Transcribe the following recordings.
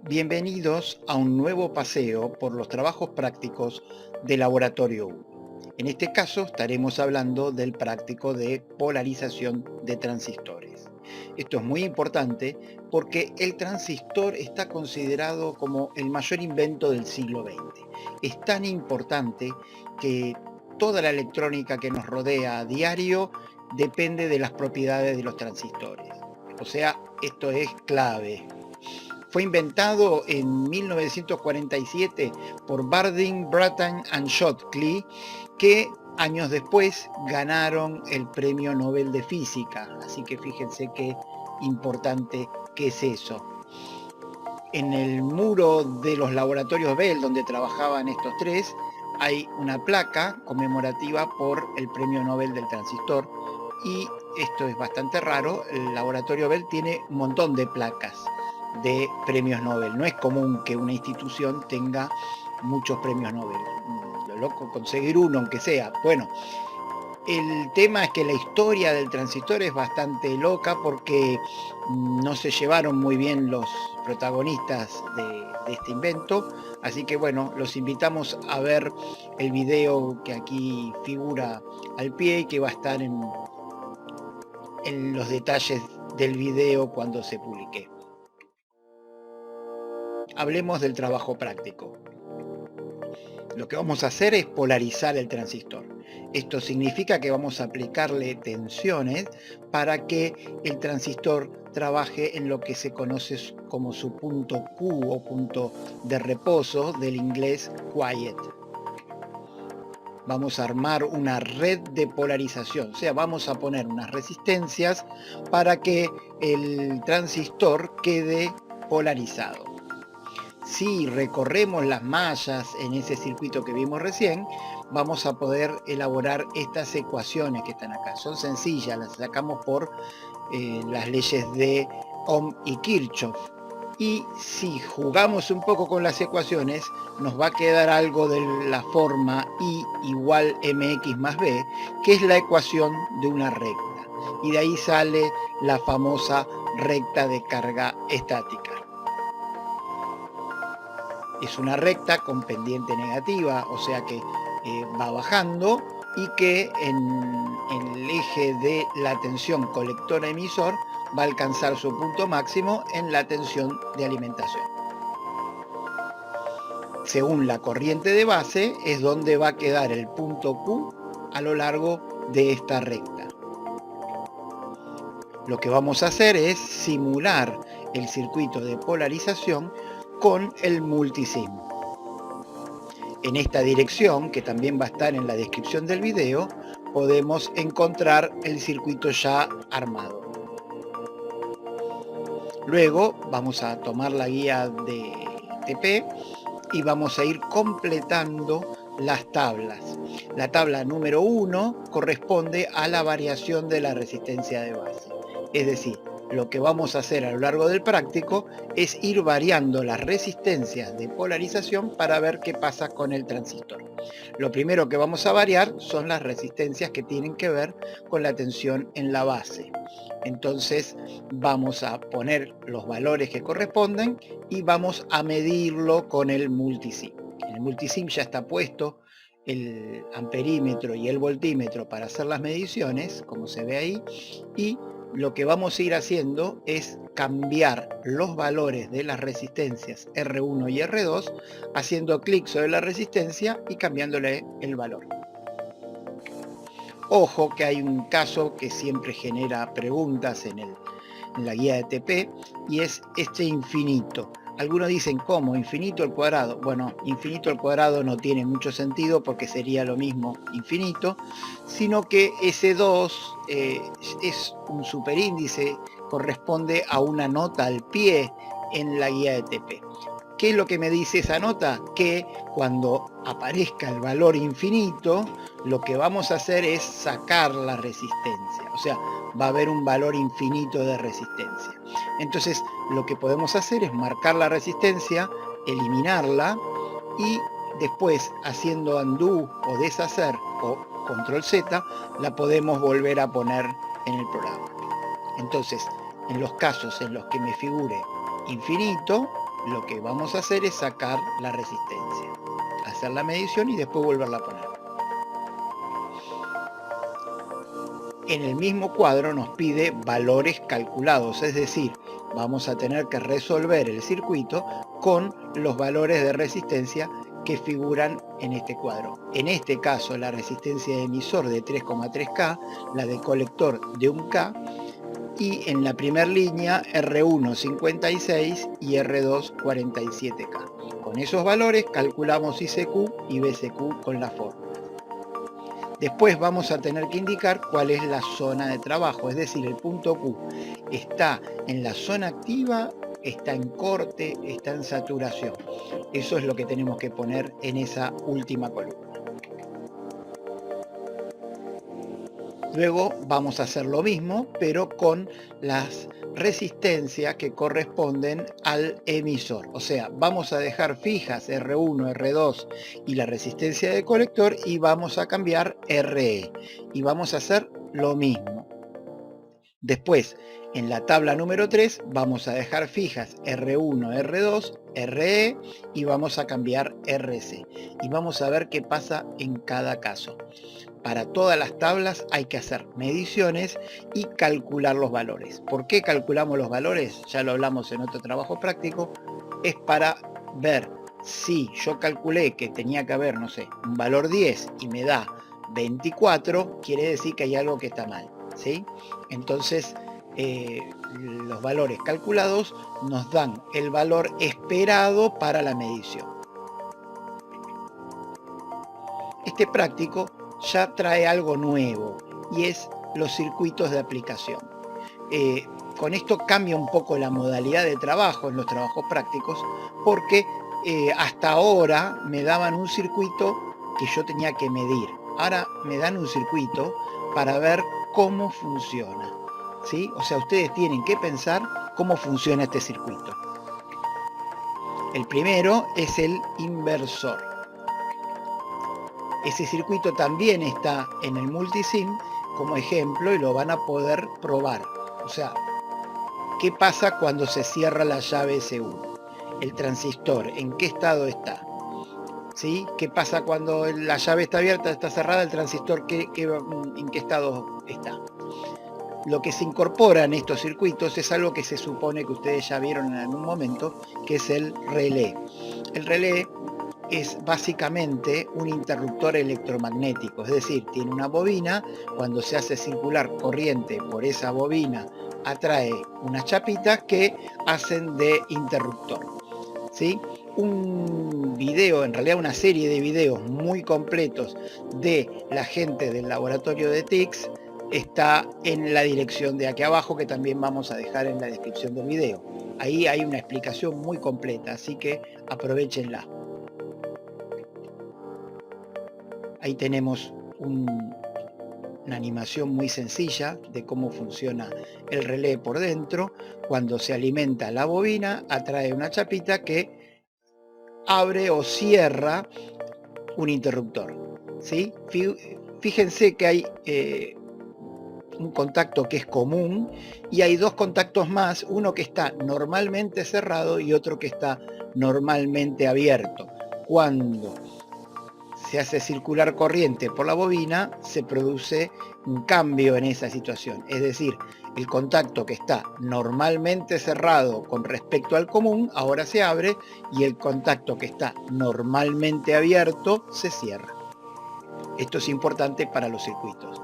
Bienvenidos a un nuevo paseo por los trabajos prácticos de Laboratorio 1. En este caso estaremos hablando del práctico de polarización de transistores. Esto es muy importante porque el transistor está considerado como el mayor invento del siglo XX. Es tan importante que toda la electrónica que nos rodea a diario depende de las propiedades de los transistores. O sea, esto es clave. Fue inventado en 1947 por Bardeen, Brattain y Shockley, que años después ganaron el Premio Nobel de Física. Así que fíjense qué importante que es eso. En el muro de los laboratorios Bell, donde trabajaban estos tres, hay una placa conmemorativa por el Premio Nobel del Transistor. Y esto es bastante raro, el laboratorio Bell tiene un montón de placas de premios Nobel. No es común que una institución tenga muchos premios Nobel. Lo loco conseguir uno, aunque sea. Bueno, el tema es que la historia del transistor es bastante loca porque no se llevaron muy bien los protagonistas de este invento. Así que bueno, los invitamos a ver el video que aquí figura al pie y que va a estar en los detalles del video cuando se publique. Hablemos del trabajo práctico. Lo que vamos a hacer es polarizar el transistor. Esto significa que vamos a aplicarle tensiones para que el transistor trabaje en lo que se conoce como su punto Q o punto de reposo, del inglés quiet. Vamos a armar una red de polarización, o sea, vamos a poner unas resistencias para que el transistor quede polarizado. Si recorremos las mallas en ese circuito que vimos recién, vamos a poder elaborar estas ecuaciones que están acá. Son sencillas, las sacamos por las leyes de Ohm y Kirchhoff. Y si jugamos un poco con las ecuaciones, nos va a quedar algo de la forma I igual mx más b, que es la ecuación de una recta. Y de ahí sale la famosa recta de carga estática. Es una recta con pendiente negativa, o sea que va bajando y que en el eje de la tensión colector-emisor va a alcanzar su punto máximo en la tensión de alimentación. Según la corriente de base es donde va a quedar el punto Q a lo largo de esta recta. Lo que vamos a hacer es simular el circuito de polarización con el multisim. En esta dirección, que también va a estar en la descripción del video, podemos encontrar el circuito ya armado. Luego vamos a tomar la guía de TP y vamos a ir completando las tablas. La tabla número 1 corresponde a la variación de la resistencia de base. Es decir, lo que vamos a hacer a lo largo del práctico es ir variando las resistencias de polarización para ver qué pasa con el transistor. Lo primero que vamos a variar son las resistencias que tienen que ver con la tensión en la base. Entonces vamos a poner los valores que corresponden y vamos a medirlo con el multisim. En el multisim ya está puesto el amperímetro y el voltímetro para hacer las mediciones, como se ve ahí, y lo que vamos a ir haciendo es cambiar los valores de las resistencias R1 y R2 haciendo clic sobre la resistencia y cambiándole el valor. Ojo que hay un caso que siempre genera preguntas en la guía de TP y es este infinito. Algunos dicen, ¿cómo? ¿Infinito al cuadrado? Bueno, infinito al cuadrado no tiene mucho sentido porque sería lo mismo infinito, sino que ese 2 es un superíndice, corresponde a una nota al pie en la guía de TP. ¿Qué es lo que me dice esa nota? Que cuando aparezca el valor infinito, lo que vamos a hacer es sacar la resistencia. O sea, va a haber un valor infinito de resistencia. Entonces, lo que podemos hacer es marcar la resistencia, eliminarla y después, haciendo undo o deshacer o control Z, la podemos volver a poner en el programa. Entonces, en los casos en los que me figure infinito, lo que vamos a hacer es sacar la resistencia, hacer la medición y después volverla a poner. En el mismo cuadro nos pide valores calculados, es decir, vamos a tener que resolver el circuito con los valores de resistencia que figuran en este cuadro. En este caso, la resistencia de emisor de 3,3K, la de colector de 1K, y en la primera línea R1 56 y R2 47K. Con esos valores calculamos ICQ y BCQ con la fórmula. Después vamos a tener que indicar cuál es la zona de trabajo, es decir, el punto Q está en la zona activa, está en corte, está en saturación. Eso es lo que tenemos que poner en esa última columna. Luego vamos a hacer lo mismo, pero con las resistencias que corresponden al emisor. O sea, vamos a dejar fijas R1, R2 y la resistencia de colector y vamos a cambiar RE. Y vamos a hacer lo mismo. Después, en la tabla número 3, vamos a dejar fijas R1, R2, RE y vamos a cambiar RC. Y vamos a ver qué pasa en cada caso. Para todas las tablas hay que hacer mediciones y calcular los valores. ¿Por qué calculamos los valores? Ya lo hablamos en otro trabajo práctico. Es para ver si yo calculé que tenía que haber, no sé, un valor 10 y me da 24, quiere decir que hay algo que está mal, ¿sí? Entonces, los valores calculados nos dan el valor esperado para la medición. Este práctico ya trae algo nuevo y es los circuitos de aplicación. Con esto cambia un poco la modalidad de trabajo en los trabajos prácticos porque hasta ahora me daban un circuito que yo tenía que medir. Ahora me dan un circuito para ver cómo funciona, ¿sí? O sea, ustedes tienen que pensar cómo funciona este circuito. El primero es el inversor. Ese circuito también está en el multisim como ejemplo y lo van a poder probar. O sea, ¿qué pasa cuando se cierra la llave S1? El transistor, ¿en qué estado está? ¿Sí? ¿Qué pasa cuando la llave está abierta, está cerrada, el transistor en qué estado está? Lo que se incorpora en estos circuitos es algo que se supone que ustedes ya vieron en algún momento, que es el relé. El relé es básicamente un interruptor electromagnético, es decir, tiene una bobina, cuando se hace circular corriente por esa bobina atrae unas chapitas que hacen de interruptor, ¿sí? Un video, en realidad una serie de videos muy completos de la gente del laboratorio de TICS está en la dirección de aquí abajo, que también vamos a dejar en la descripción del video. Ahí hay una explicación muy completa, así que aprovechenla. Ahí tenemos una animación muy sencilla de cómo funciona el relé por dentro. Cuando se alimenta la bobina, atrae una chapita que abre o cierra un interruptor, ¿sí? Fíjense que hay un contacto que es común y hay dos contactos más, uno que está normalmente cerrado y otro que está normalmente abierto. Cuando se hace circular corriente por la bobina, se produce un cambio en esa situación. Es decir, el contacto que está normalmente cerrado con respecto al común, ahora se abre, y el contacto que está normalmente abierto se cierra. Esto es importante para los circuitos.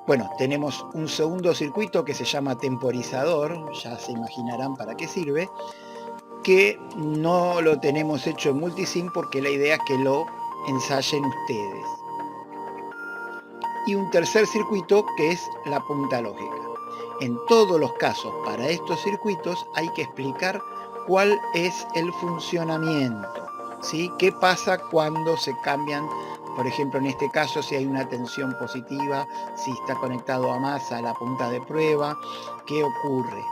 Bueno, tenemos un segundo circuito que se llama temporizador, ya se imaginarán para qué sirve, que no lo tenemos hecho en multisim porque la idea es que lo ensayen ustedes. Y un tercer circuito que es la punta lógica. En todos los casos, para estos circuitos hay que explicar cuál es el funcionamiento, ¿sí? ¿Qué pasa cuando se cambian, por ejemplo, en este caso, si hay una tensión positiva, si está conectado a masa a la punta de prueba, qué ocurre,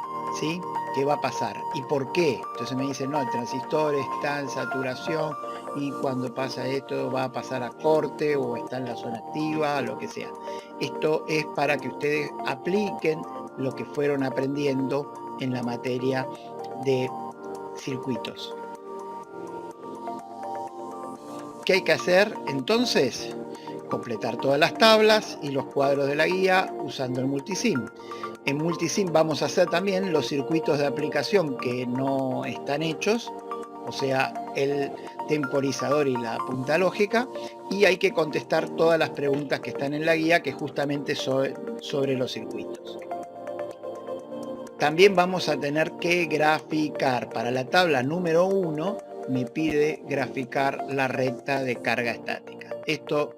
¿sí? ¿Qué va a pasar? ¿Y por qué? Entonces me dicen, no, el transistor está en saturación y cuando pasa esto va a pasar a corte o está en la zona activa, lo que sea. Esto es para que ustedes apliquen lo que fueron aprendiendo en la materia de circuitos. ¿Qué hay que hacer entonces? Completar todas las tablas y los cuadros de la guía usando el multisim. En multisim vamos a hacer también los circuitos de aplicación que no están hechos, o sea, el temporizador y la punta lógica, y hay que contestar todas las preguntas que están en la guía, que justamente sobre los circuitos. También vamos a tener que graficar. Para la tabla número 1 me pide graficar la recta de carga estática. Esto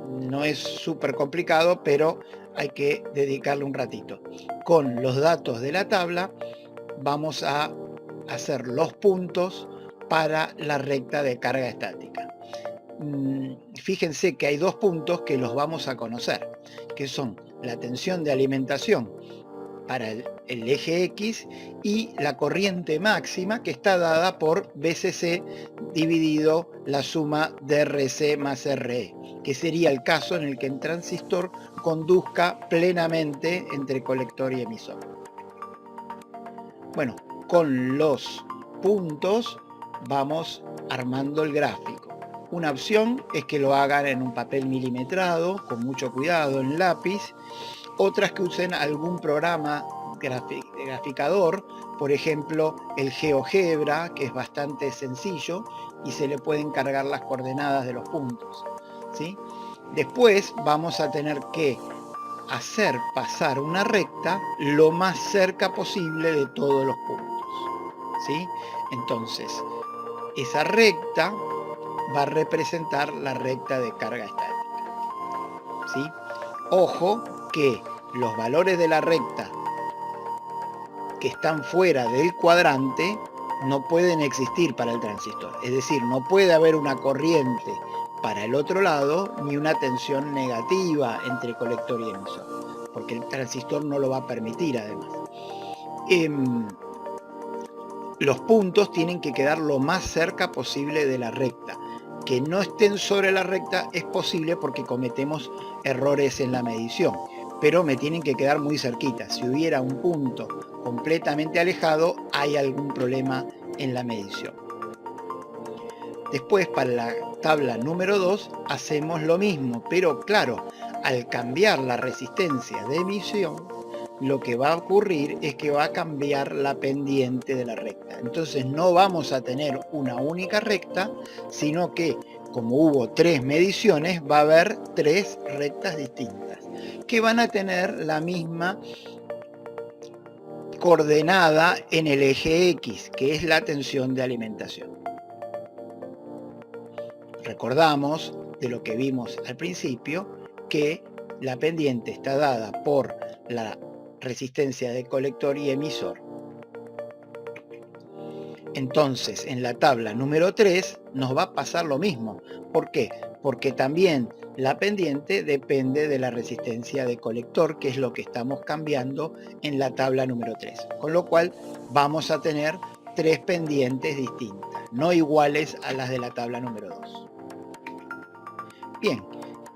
no es súper complicado, pero hay que dedicarle un ratito. Con los datos de la tabla vamos a hacer los puntos para la recta de carga estática. Fíjense que hay dos puntos que los vamos a conocer, que son la tensión de alimentación para el eje X y la corriente máxima, que está dada por BCC dividido la suma de RC más RE, que sería el caso en el que el transistor conduzca plenamente entre colector y emisor. Bueno, con los puntos vamos armando el gráfico. Una opción es que lo hagan en un papel milimetrado, con mucho cuidado, en lápiz. Otras que usen algún programa graficador, por ejemplo el GeoGebra, que es bastante sencillo y se le pueden cargar las coordenadas de los puntos, ¿sí? Después vamos a tener que hacer pasar una recta lo más cerca posible de todos los puntos, ¿sí? Entonces, esa recta va a representar la recta de carga estática, ¿sí? Ojo que los valores de la recta que están fuera del cuadrante no pueden existir para el transistor. Es decir, no puede haber una corriente para el otro lado ni una tensión negativa entre colector y emisor, porque el transistor no lo va a permitir además. Los puntos tienen que quedar lo más cerca posible de la recta. Que no estén sobre la recta es posible porque cometemos errores en la medición, pero me tienen que quedar muy cerquita. Si hubiera un punto completamente alejado, hay algún problema en la medición. Después, para la tabla número 2, hacemos lo mismo, pero claro, al cambiar la resistencia de emisión, lo que va a ocurrir es que va a cambiar la pendiente de la recta. Entonces no vamos a tener una única recta, sino que como hubo 3 mediciones, va a haber 3 rectas distintas, que van a tener la misma coordenada en el eje X, que es la tensión de alimentación. Recordamos de lo que vimos al principio, que la pendiente está dada por la resistencia de colector y emisor. Entonces, en la tabla número 3 nos va a pasar lo mismo. ¿Por qué? Porque también la pendiente depende de la resistencia de colector, que es lo que estamos cambiando en la tabla número 3. Con lo cual vamos a tener 3 pendientes distintas, no iguales a las de la tabla número 2. Bien,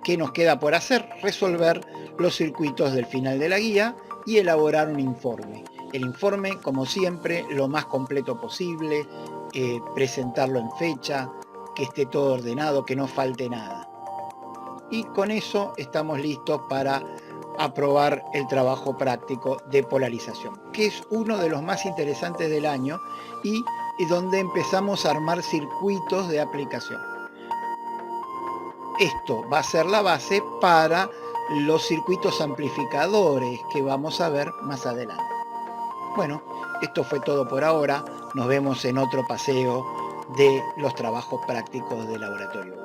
¿qué nos queda por hacer? Resolver los circuitos del final de la guía y elaborar un informe. El informe, como siempre, lo más completo posible, presentarlo en fecha, que esté todo ordenado, que no falte nada. Y con eso estamos listos para aprobar el trabajo práctico de polarización, que es uno de los más interesantes del año y donde empezamos a armar circuitos de aplicación. Esto va a ser la base para los circuitos amplificadores que vamos a ver más adelante. Bueno, esto fue todo por ahora. Nos vemos en otro paseo de los trabajos prácticos de laboratorio.